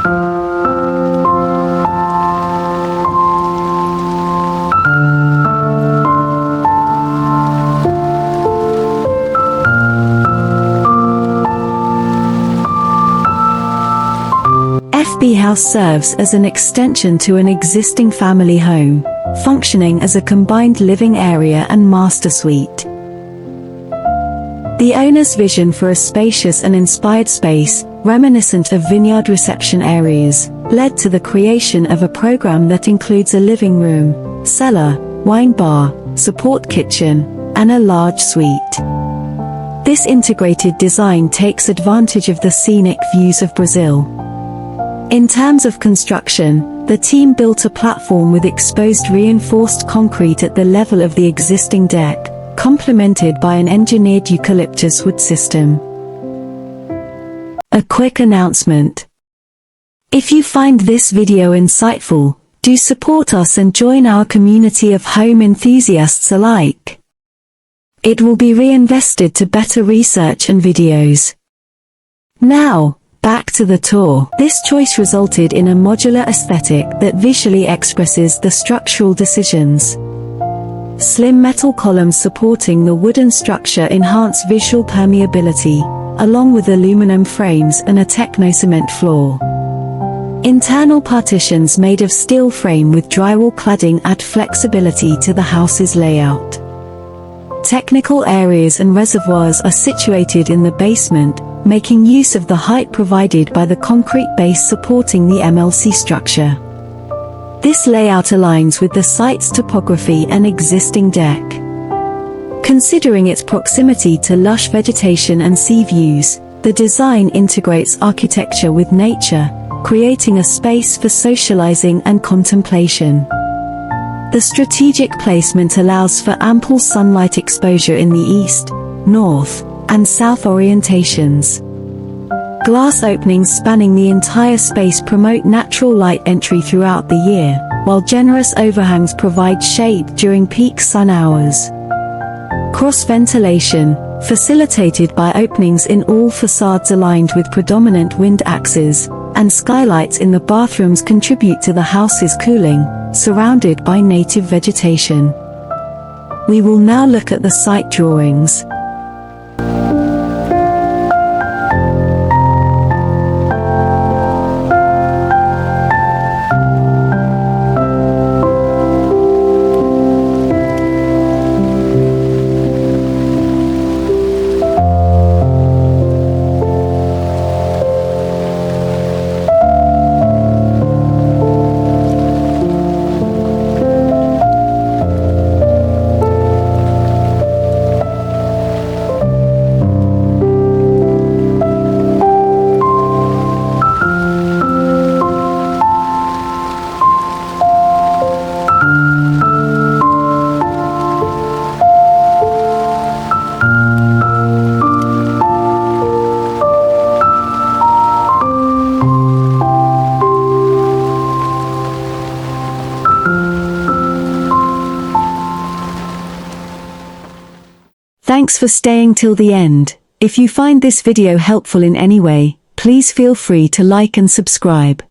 FB House serves as an extension to an existing family home, functioning as a combined living area and master suite. The owner's vision for a spacious and inspired space, reminiscent of vineyard reception areas, led to the creation of a program that includes a living room, cellar, wine bar, support kitchen, and a large suite. This integrated design takes advantage of the scenic views of Brazil. In terms of construction, the team built a platform with exposed reinforced concrete at the level of the existing deck, complemented by an engineered eucalyptus wood system. A quick announcement. If you find this video insightful, do support us and join our community of home enthusiasts alike. It will be reinvested to better research and videos. Now, back to the tour. This choice resulted in a modular aesthetic that visually expresses the structural decisions. Slim metal columns supporting the wooden structure enhance visual permeability, along with aluminum frames and a techno-cement floor. Internal partitions made of steel frame with drywall cladding add flexibility to the house's layout. Technical areas and reservoirs are situated in the basement, making use of the height provided by the concrete base supporting the MLC structure. This layout aligns with the site's topography and existing deck. Considering its proximity to lush vegetation and sea views, the design integrates architecture with nature, creating a space for socializing and contemplation. The strategic placement allows for ample sunlight exposure in the east, north, and south orientations. Glass openings spanning the entire space promote natural light entry throughout the year, while generous overhangs provide shade during peak sun hours. Cross-ventilation, facilitated by openings in all facades aligned with predominant wind axes, and skylights in the bathrooms contribute to the house's cooling, surrounded by native vegetation. We will now look at the site drawings. Thanks for staying till the end. If you find this video helpful in any way, please feel free to like and subscribe.